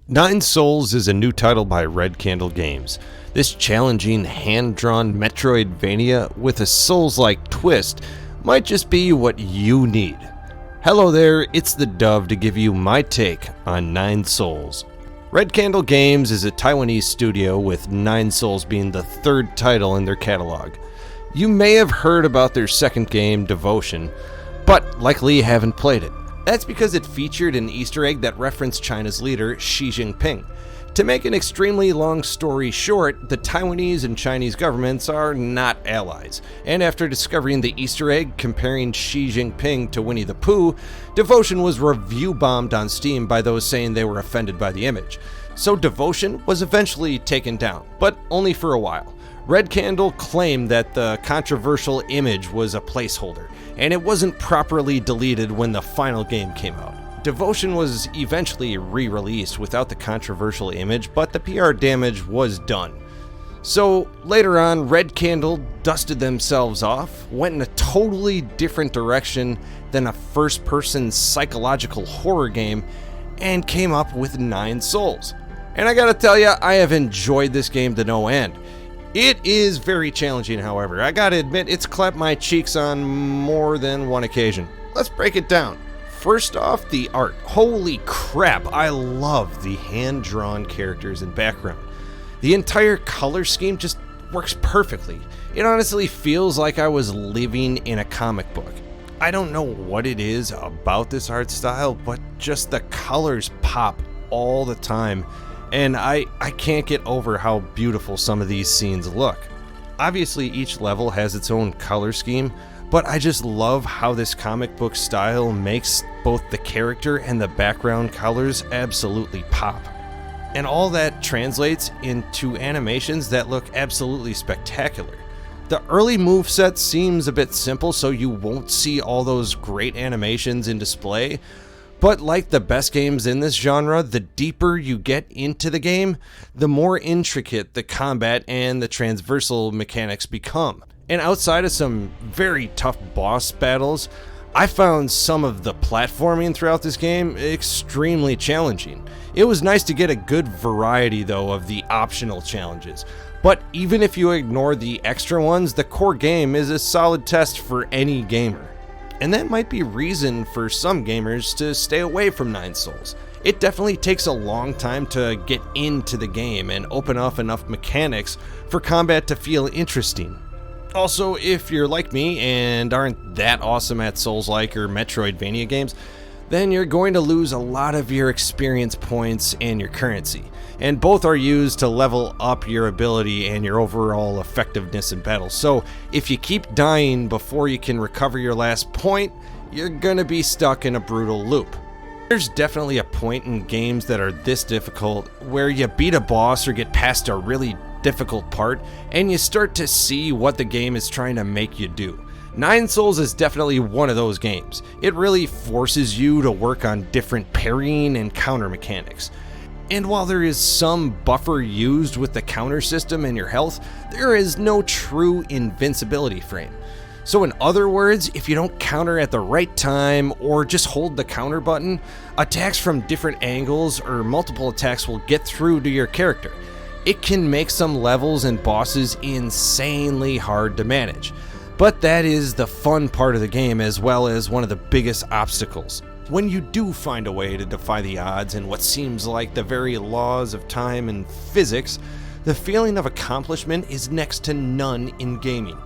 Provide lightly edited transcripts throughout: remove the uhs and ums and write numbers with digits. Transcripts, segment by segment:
Nine Souls is a new title by Red Candle Games. This challenging, hand-drawn metroidvania with a Souls-like twist might just be what you need. Hello there, it's the Dove to give you my take on Nine Souls. Red Candle Games is a Taiwanese studio, with Nine Souls being the third title in their catalog. You may have heard about their second game, Devotion, but likely you haven't played it. That's because it featured an Easter egg that referenced China's leader, Xi Jinping. To make an extremely long story short, the Taiwanese and Chinese governments are not allies, and after discovering the Easter egg comparing Xi Jinping to Winnie the Pooh, Devotion was review bombed on Steam by those saying they were offended by the image. So Devotion was eventually taken down, but only for a while. Red Candle claimed that the controversial image was a placeholder, and it wasn't properly deleted when the final game came out. Devotion was eventually re-released without the controversial image, but the PR damage was done. So later on, Red Candle dusted themselves off, went in a totally different direction than a first-person psychological horror game, and came up with Nine Souls. And I gotta tell ya, I have enjoyed this game to no end. It is very challenging, however. I gotta admit, it's clapped my cheeks on more than one occasion. Let's break it down. First off, the art. Holy crap, I love the hand-drawn characters and background. The entire color scheme just works perfectly. It honestly feels like I was living in a comic book. I don't know what it is about this art style, but just the colors pop all the time. And I can't get over how beautiful some of these scenes look. Obviously, each level has its own color scheme, but I just love how this comic book style makes both the character and the background colors absolutely pop. And all that translates into animations that look absolutely spectacular. The early moveset seems a bit simple, so you won't see all those great animations in display. But like the best games in this genre, the deeper you get into the game, the more intricate the combat and the transversal mechanics become. And outside of some very tough boss battles, I found some of the platforming throughout this game extremely challenging. It was nice to get a good variety though of the optional challenges. But even if you ignore the extra ones, the core game is a solid test for any gamer. And that might be reason for some gamers to stay away from Nine Souls. It definitely takes a long time to get into the game and open up enough mechanics for combat to feel interesting. Also, if you're like me and aren't that awesome at Souls-like or Metroidvania games, then you're going to lose a lot of your experience points and your currency. And both are used to level up your ability and your overall effectiveness in battle. So if you keep dying before you can recover your last point, you're gonna be stuck in a brutal loop. There's definitely a point in games that are this difficult where you beat a boss or get past a really difficult part and you start to see what the game is trying to make you do. Nine Souls is definitely one of those games. It really forces you to work on different parrying and counter mechanics. And while there is some buffer used with the counter system and your health, there is no true invincibility frame. So in other words, if you don't counter at the right time or just hold the counter button, attacks from different angles or multiple attacks will get through to your character. It can make some levels and bosses insanely hard to manage. But that is the fun part of the game, as well as one of the biggest obstacles. When you do find a way to defy the odds and what seems like the very laws of time and physics, the feeling of accomplishment is next to none in gaming.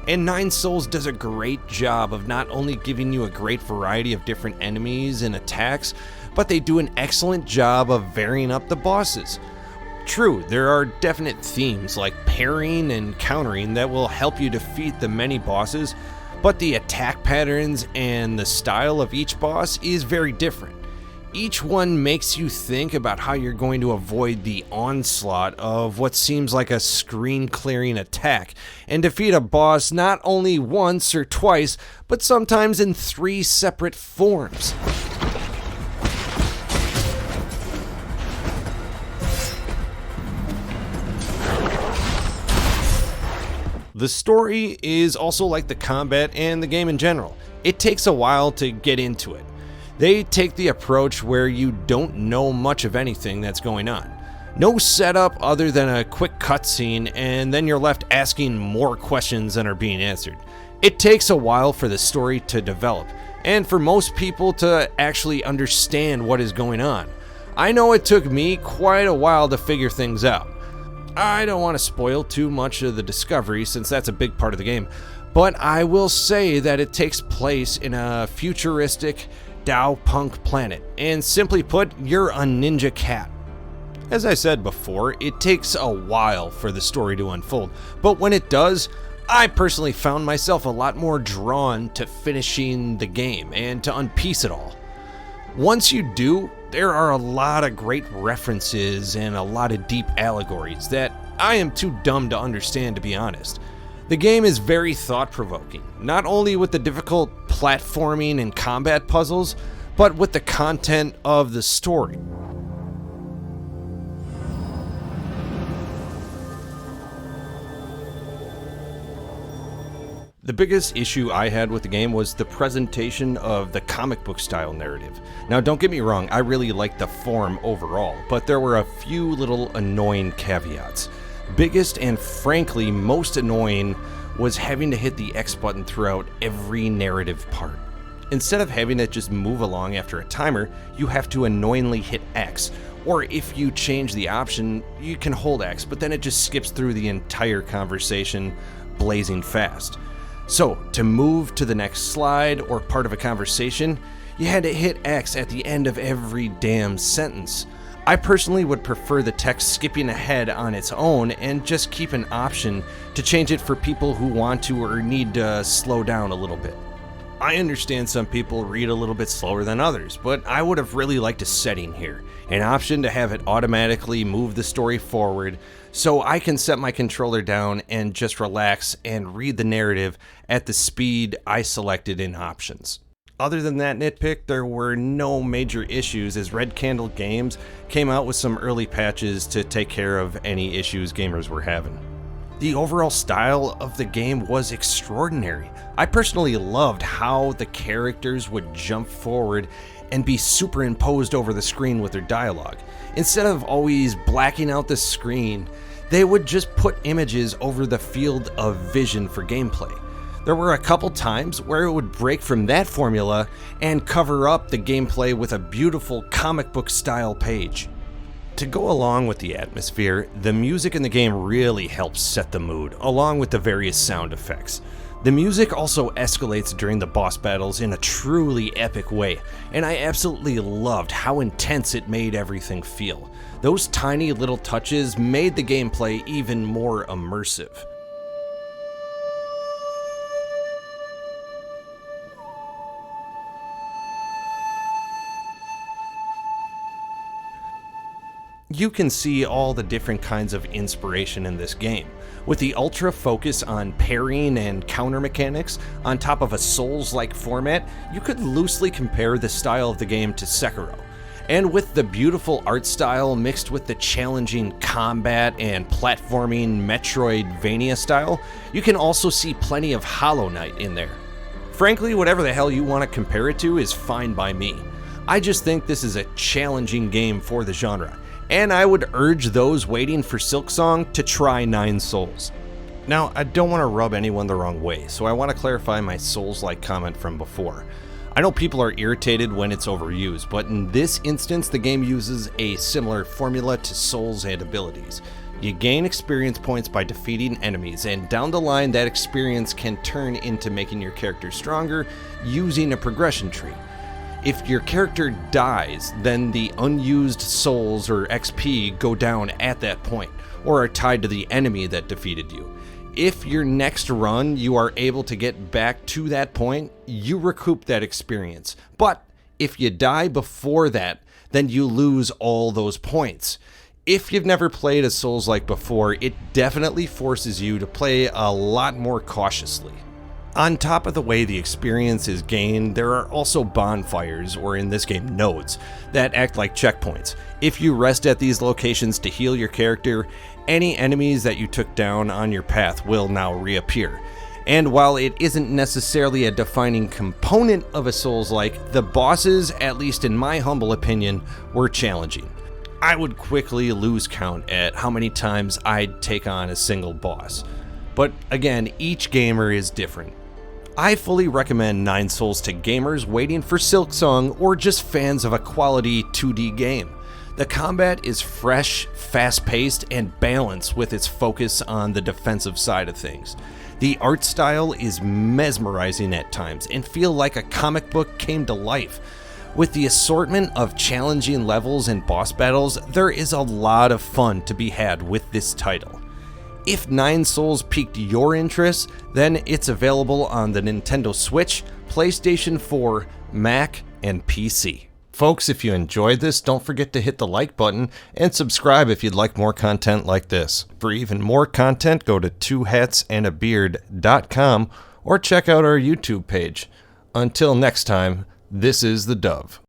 And Nine Souls does a great job of not only giving you a great variety of different enemies and attacks, but they do an excellent job of varying up the bosses. True, there are definite themes like parrying and countering that will help you defeat the many bosses, but the attack patterns and the style of each boss is very different. Each one makes you think about how you're going to avoid the onslaught of what seems like a screen-clearing attack and defeat a boss not only once or twice, but sometimes in 3 separate forms. The story is also like the combat and the game in general. It takes a while to get into it. They take the approach where you don't know much of anything that's going on. No setup other than a quick cutscene, and then you're left asking more questions than are being answered. It takes a while for the story to develop, and for most people to actually understand what is going on. I know it took me quite a while to figure things out. I don't want to spoil too much of the discovery since that's a big part of the game, but I will say that it takes place in a futuristic Dao-punk planet, and simply put, you're a ninja cat. As I said before, it takes a while for the story to unfold, but when it does, I personally found myself a lot more drawn to finishing the game and to unpiece it all. Once you do, there are a lot of great references and a lot of deep allegories that I am too dumb to understand, to be honest. The game is very thought-provoking, not only with the difficult platforming and combat puzzles, but with the content of the story. The biggest issue I had with the game was the presentation of the comic book style narrative. Now don't get me wrong, I really liked the form overall, but there were a few little annoying caveats. Biggest and frankly most annoying was having to hit the X button throughout every narrative part. Instead of having it just move along after a timer, you have to annoyingly hit X, or if you change the option, you can hold X, but then it just skips through the entire conversation blazing fast. So, to move to the next slide or part of a conversation, you had to hit X at the end of every damn sentence. I personally would prefer the text skipping ahead on its own and just keep an option to change it for people who want to or need to slow down a little bit. I understand some people read a little bit slower than others, but I would have really liked a setting here, an option to have it automatically move the story forward so I can set my controller down and just relax and read the narrative at the speed I selected in options. Other than that nitpick, there were no major issues as Red Candle Games came out with some early patches to take care of any issues gamers were having. The overall style of the game was extraordinary. I personally loved how the characters would jump forward and be superimposed over the screen with their dialogue. Instead of always blacking out the screen, they would just put images over the field of vision for gameplay. There were a couple times where it would break from that formula and cover up the gameplay with a beautiful comic book style page. To go along with the atmosphere, the music in the game really helps set the mood, along with the various sound effects. The music also escalates during the boss battles in a truly epic way, and I absolutely loved how intense it made everything feel. Those tiny little touches made the gameplay even more immersive. You can see all the different kinds of inspiration in this game. With the ultra focus on parrying and counter mechanics on top of a Souls-like format, you could loosely compare the style of the game to Sekiro. And with the beautiful art style mixed with the challenging combat and platforming metroidvania style, you can also see plenty of Hollow Knight in there. Frankly, whatever the hell you want to compare it to is fine by me. I just think this is a challenging game for the genre, and I would urge those waiting for Silksong to try Nine Souls. Now, I don't want to rub anyone the wrong way, so I want to clarify my Souls-like comment from before. I know people are irritated when it's overused, but in this instance, the game uses a similar formula to Souls and abilities. You gain experience points by defeating enemies, and down the line, that experience can turn into making your character stronger using a progression tree. If your character dies, then the unused souls or XP go down at that point, or are tied to the enemy that defeated you. If your next run you are able to get back to that point, you recoup that experience. But if you die before that, then you lose all those points. If you've never played a Souls-like before, it definitely forces you to play a lot more cautiously. On top of the way the experience is gained, there are also bonfires, or in this game nodes, that act like checkpoints. If you rest at these locations to heal your character, any enemies that you took down on your path will now reappear. And while it isn't necessarily a defining component of a Souls-like, the bosses, at least in my humble opinion, were challenging. I would quickly lose count at how many times I'd take on a single boss. But again, each gamer is different. I fully recommend Nine Souls to gamers waiting for Silksong or just fans of a quality 2D game. The combat is fresh, fast-paced, and balanced with its focus on the defensive side of things. The art style is mesmerizing at times and feel like a comic book came to life. With the assortment of challenging levels and boss battles, there is a lot of fun to be had with this title. If Nine Souls piqued your interest, then it's available on the Nintendo Switch, PlayStation 4, Mac, and PC. Folks, if you enjoyed this, don't forget to hit the like button and subscribe if you'd like more content like this. For even more content, go to twohatsandabeard.com or check out our YouTube page. Until next time, this is the Dove.